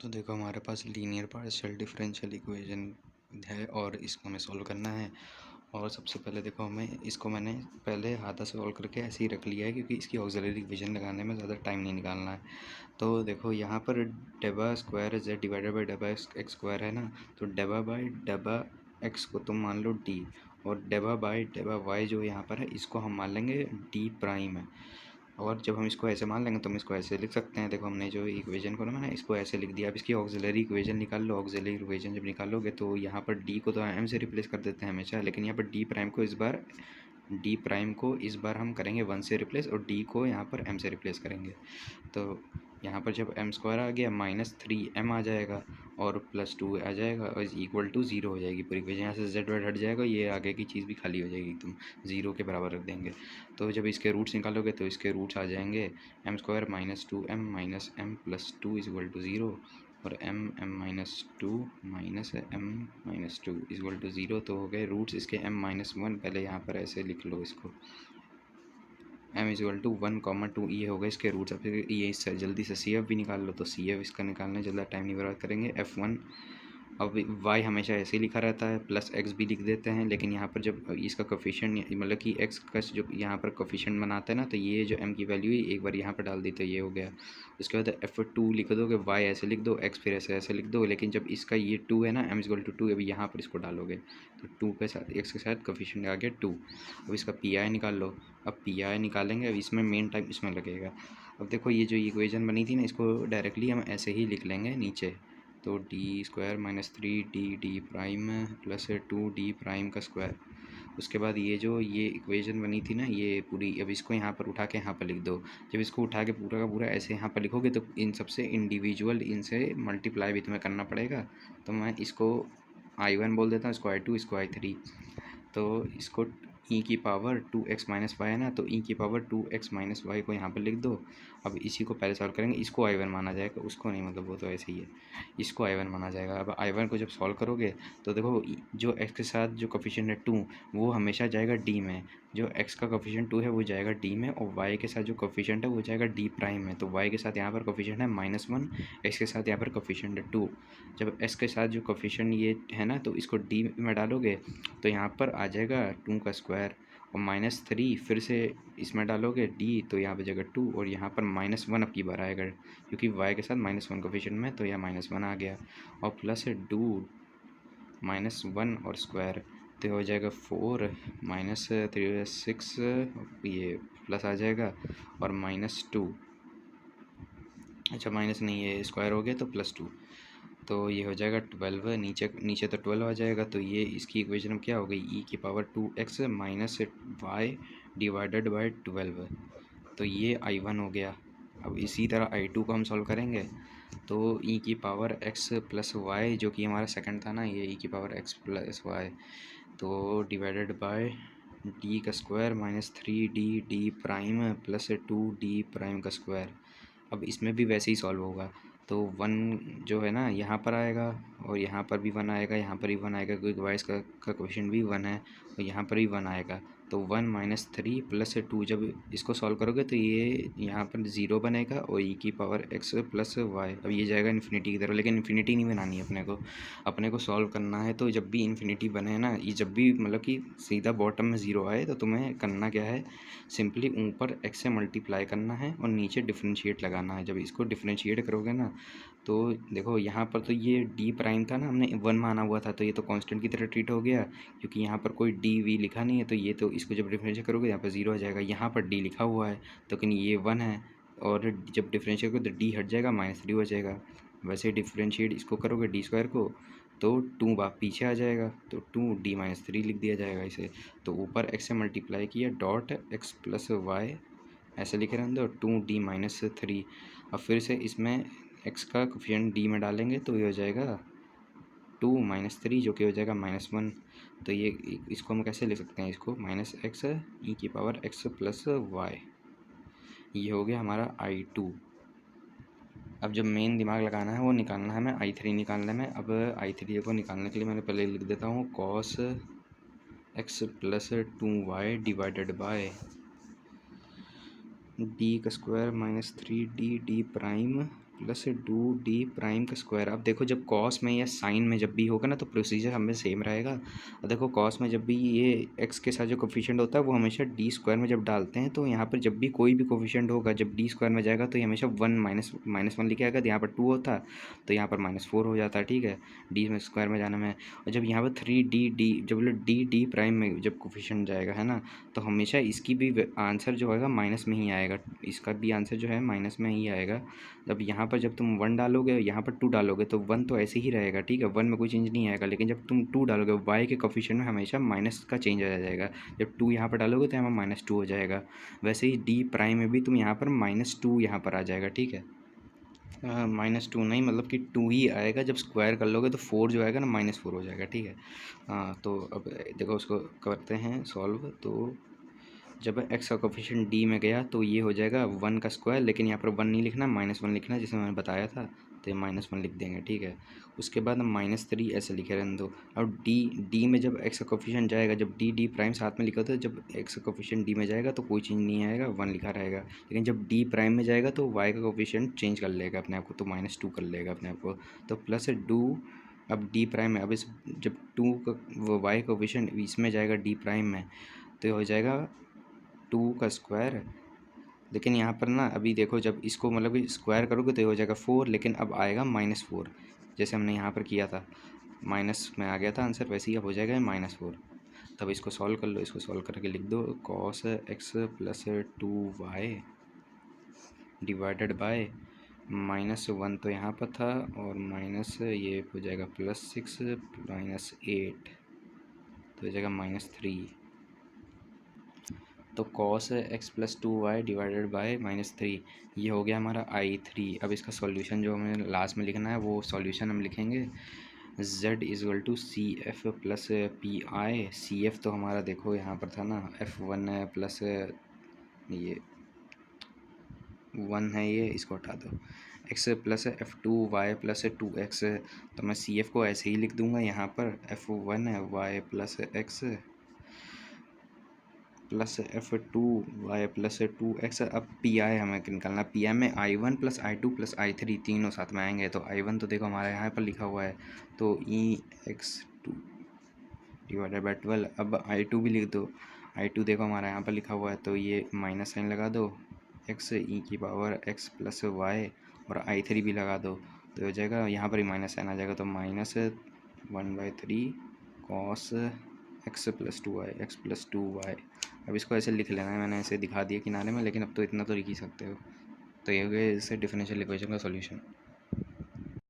तो देखो हमारे पास लीनियर पार्शियल डिफरेंशियल इक्वेशन है और इसको हमें सॉल्व करना है। और सबसे पहले देखो मैंने पहले हाथा से सॉल्व करके ऐसे ही रख लिया है क्योंकि इसकी ऑक्सिलरी इक्वेशन लगाने में ज़्यादा टाइम नहीं निकालना है। तो देखो यहाँ पर डेबा स्क्वायर जेड डिवाइडेड बाई डेबा एक्स स्क्वायर है ना, तो डेबा बाई डेबा एक्स को तुम मान लो डी, और डेबा बाई डेबा वाई जो यहाँ पर है इसको हम मान लेंगे डी प्राइम है। और जब हम इसको ऐसे मान लेंगे तो हम इसको ऐसे लिख सकते हैं। देखो हमने जो इक्वेशन को ना मैंने इसको ऐसे लिख दिया। अब इसकी ऑक्सिलरी इक्वेशन निकाल लो। ऑक्सिलरी इक्वेशन जब निकालोगे तो यहाँ पर डी को तो एम से रिप्लेस कर देते हैं हमेशा, लेकिन यहाँ पर डी प्राइम को इस बार हम करेंगे 1 से रिप्लेस, और डी को यहाँ पर एम से रिप्लेस करेंगे। तो यहाँ पर जब एम स्क्वायर आ गया -3m आ जाएगा और +2 आ जाएगा और इक्वल टू 0 हो जाएगी पूरी इक्वेशन। यहाँ से जेड वेड हट जाएगा, ये आगे की चीज़ भी खाली हो जाएगी, एकदम 0 के बराबर रख देंगे। तो जब इसके रूट्स निकालोगे तो इसके रूट्स आ जाएंगे m square -2m minus m plus 2 equal to 0, और m-2 minus m-2 equal to 0। तो हो गए रूट्स इसके m-1। पहले यहाँ पर ऐसे लिख लो इसको, m इक्वल टू 1, 2 ये हो गए इसके रूट्स। अब फिर ये इससे जल्दी से सी एफ भी निकाल लो। तो सी एफ इसका निकालने ज़्यादा टाइम नहीं बर्बाद करेंगे। F1, अब y हमेशा ऐसे ही लिखा रहता है, प्लस x भी लिख देते हैं, लेकिन यहाँ पर जब इसका कोफिशिएंट मतलब कि x का जो यहाँ पर कोफिशिएंट बनाते हैं ना, तो ये जो m की वैल्यू है एक बार यहाँ पर डाल दी तो ये हो गया। उसके बाद F2 लिख दोगे, y ऐसे लिख दो, x फिर ऐसे लिख दो। लेकिन जब इसका ये 2 है ना, m इक्वल टू 2, अभी यहाँ पर इसको डालोगे तो 2 के साथ x के साथ कोफिशिएंट आ गया 2। अब इसका पी आई निकाल लो। अब पी आई निकालेंगे, अब इसमें मेन टाइम इसमें लगेगा। अब देखो ये जो इक्वेशन बनी थी ना, इसको डायरेक्टली हम ऐसे ही लिख लेंगे नीचे। तो D square -3d prime plus 2d prime का स्क्वायर। उसके बाद ये इक्वेशन बनी थी ना ये पूरी, अब इसको यहाँ पर उठा के यहाँ पर लिख दो। जब इसको उठा के पूरा का पूरा ऐसे यहाँ पर लिखोगे तो इन सबसे इंडिविजुअल इनसे मल्टीप्लाई भी तुम्हें करना पड़ेगा। तो मैं इसको I1 बोल देता हूँ, इसको I2, इसको I3। तो इसको ई की पावर 2x माइनस वाई है ना, तो ई की पावर 2x माइनस वाई को यहाँ पर लिख दो। अब इसी को पहले सॉल्व करेंगे, इसको I1 माना जाएगा, उसको नहीं, मतलब वो तो ऐसे ही है, इसको I1 माना जाएगा। अब I1 को जब सॉल्व करोगे तो देखो जो x के साथ जो कोफिशिएंट है 2 वो हमेशा जाएगा d में, जो x का कोफिशिएंट 2 है वो जाएगा d में, और y के साथ जो कोफिशिएंट है वो जाएगा d प्राइम में। तो y के साथ यहाँ पर कोफिशिएंट है -1, x के साथ यहाँ पर कोफिशिएंट है 2। जब x के साथ जो कोफिशिएंट ये है ना, तो इसको d में डालोगे तो यहाँ पर आ जाएगा 2 का स्क्वायर, और -3 फिर से इसमें डालोगे d तो यहाँ पे जाएगा 2, और यहाँ पर -1 अब की बार आएगा क्योंकि y के साथ -1 कोफिशिएंट में, तो यह -1 आ गया, और प्लस 2 -1 और स्क्वायर, तो हो जाएगा 4 -3 6, ये प्लस आ जाएगा, और -2, अच्छा माइनस नहीं, ये स्क्वायर हो गया तो +2, तो ये हो जाएगा 12। नीचे नीचे तो 12 आ जाएगा, तो ये इसकी इक्वेशन क्या हो गई, ई की power 2x minus y divided by 12। तो ये I1 हो गया। अब इसी तरह I2 को हम सॉल्व करेंगे, तो ई की पावर x प्लस वाई, जो कि हमारा सेकंड था ना, ये ई की पावर x प्लस वाई, तो डिवाइडेड बाय डी का square -3d prime plus 2d prime का स्क्वायर। अब इसमें भी वैसे ही सॉल्व होगा, तो 1 जो है ना यहाँ पर आएगा, और यहाँ पर भी 1 आएगा, यहाँ पर भी 1 आएगा, क्योंकि वाइस का कोएफिशिएंट भी 1 है, और यहाँ पर भी 1 आएगा। तो 1 -3 प्लस 2, जब इसको सॉल्व करोगे तो ये यहाँ पर 0 बनेगा, और ई की पावर x प्लस वाई। अब ये जाएगा इन्फिनिटी की तरफ, लेकिन इन्फिनिटी नहीं बनानी है अपने को सॉल्व करना है। तो जब भी इन्फिनिटी बने ना, ये जब भी मतलब कि सीधा बॉटम में 0 आए, तो तुम्हें करना क्या है, सिंपली ऊपर x से मल्टीप्लाई करना है और नीचे डिफरेंशिएट लगाना है। जब इसको डिफरेंशिएट करोगे ना, तो देखो यहाँ पर तो ये डी प्राइम था ना, हमने 1 माना हुआ था, तो ये तो कांस्टेंट की तरह ट्रीट हो गया, क्योंकि यहाँ पर कोई डी वी लिखा नहीं है। तो ये तो इसको जब डिफरेंशिएट करोगे यहाँ पर 0 आ जाएगा, यहाँ पर डी लिखा हुआ है तो लेकिन ये 1 है, और जब डिफरेंशिएट करोगे तो डी हट जाएगा, -3 हो जाएगा। वैसे डिफरेंशिएट इसको करोगे डी स्क्वायर को, तो 2 बार पीछे आ जाएगा, तो 2d-3 लिख दिया जाएगा इसे। तो ऊपर x से मल्टीप्लाई किया, डॉट x प्लस वाई ऐसे लिखे रहने दो, 2d-3। अब फिर से इसमें x का कोफिशिएंट d में डालेंगे, तो ये हो जाएगा 2 -3, जो कि हो जाएगा -1। तो ये इसको हम कैसे लिख सकते हैं, इसको -x ई की पावर x प्लस वाई, ये हो गया हमारा I2। अब जब मेन दिमाग लगाना है वो निकालना है हमें I3 निकालने में। अब I3 को निकालने के लिए मैंने पहले लिख देता हूँ cos x plus 2y divided by D का स्क्वायर -3d प्राइम प्लस डू डी प्राइम का स्क्वायर। अब देखो जब कॉस में या साइन में जब भी होगा ना तो प्रोसीजर हमें सेम रहेगा। और देखो कॉस में जब भी ये एक्स के साथ जो कोफिशिएंट होता है वो हमेशा डी स्क्वायर में जब डालते हैं तो यहाँ पर जब भी कोई भी कोफिशिएंट होगा जब डी स्क्वायर में जाएगा तो ये हमेशा वन माइनस वन लिखे आएगा। तो यहाँ पर टू होता तो यहाँ पर -4 हो जाता है, ठीक है, डी में स्क्वायर में जाने में। और जब यहाँ पर थ्री डी जब डी डी प्राइम में जब कोफिशिएंट जाएगा है ना तो हमेशा इसकी भी आंसर जो होगा माइनस में ही आएगा, इसका भी आंसर जो है माइनस में ही आएगा। जब यहाँ पर जब तुम 1 डालोगे यहाँ पर 2 डालोगे तो 1 तो ऐसे ही रहेगा, ठीक है, 1 में कोई चेंज नहीं आएगा। लेकिन जब तुम 2 डालोगे y के कोफिशिएंट में हमेशा माइनस का चेंज आ जाएगा। जब 2 यहाँ पर डालोगे तो यहाँ पर -2 हो जाएगा। वैसे ही डी प्राइम में भी तुम यहाँ पर -2 यहाँ पर आ जाएगा, ठीक है। -2 नहीं, मतलब कि 2 ही आएगा। जब स्क्वायर कर लोगे तो 4 जो आएगा ना -4 हो जाएगा, ठीक है। तो अब देखो उसको करते हैं सॉल्व। तो जब एक्स का कोफिशिएंट डी में गया तो ये हो जाएगा 1 का स्क्वायर, लेकिन यहाँ पर 1 नहीं लिखना, -1 लिखना, जैसे मैंने बताया था। तो ये -1 लिख देंगे, ठीक है। उसके बाद हम -3 ऐसे लिखे रहने दो। अब डी में जब एक्स का कोफिशिएंट जाएगा, जब डी प्राइम साथ में लिखा होता है, जब एक्स का कोफिशिएंट डी में जाएगा तो कोई चेंज नहीं आएगा, 1 लिखा रहेगा। लेकिन जब डी प्राइम में जाएगा तो वाई का कोफिशिएंट चेंज कर लेगा अपने आप को, तो -2 कर लेगा अपने आप को। तो प्लस डू, अब डी प्राइम में, अब इस जब 2 का वो वाई कोफिशिएंट इसमें जाएगा डी प्राइम में तो ये हो जाएगा 2 का स्क्वायर। लेकिन यहाँ पर ना अभी देखो जब इसको मतलब कि स्क्वायर करोगे तो ये हो जाएगा 4, लेकिन अब आएगा -4, जैसे हमने यहाँ पर किया था, माइनस में आ गया था आंसर, वैसे ही अब हो जाएगा -4। तब इसको सॉल्व कर लो, इसको सॉल्व करके लिख दो cos x plus 2y divided bye -1 तो यहाँ पर था, और माइनस ये हो जाएगा +6 -8 तो हो जाएगा -3। तो cos x plus 2y divided bye -3 ये हो गया हमारा I3। अब इसका सॉल्यूशन जो हमें लास्ट में लिखना है वो सॉल्यूशन हम लिखेंगे z = CF plus PI। CF तो हमारा देखो यहाँ पर था ना F1 है प्लस ये 1 है, ये इसको हटा दो, x plus F2 y plus 2x। तो मैं CF को ऐसे ही लिख दूंगा यहाँ पर F1 है y plus x plus F2 y plus 2x। अब PI हमें निकालना, PI में I1 plus I2 plus I3 तीनों साथ में आएंगे। तो I1 तो देखो हमारे यहाँ पर लिखा हुआ है, तो EX2 डिवाइडेड बाई 12। अब I2 भी लिख दो, I2 देखो हमारा यहाँ पर लिखा हुआ है, तो ये माइनस साइन लगा दो, x e⁻x प्लस y, और I3 भी लगा दो, तो हो जाएगा यहाँ पर ही माइनस साइन आ जाएगा, तो -1/3 cos x plus 2y x plus 2y। अब इसको ऐसे लिख लेना है, मैंने ऐसे दिखा दिया किनारे में, लेकिन अब तो इतना तो लिख ही सकते हो। तो ये हो गया इससे डिफरेंशियल इक्वेशन का सॉल्यूशन।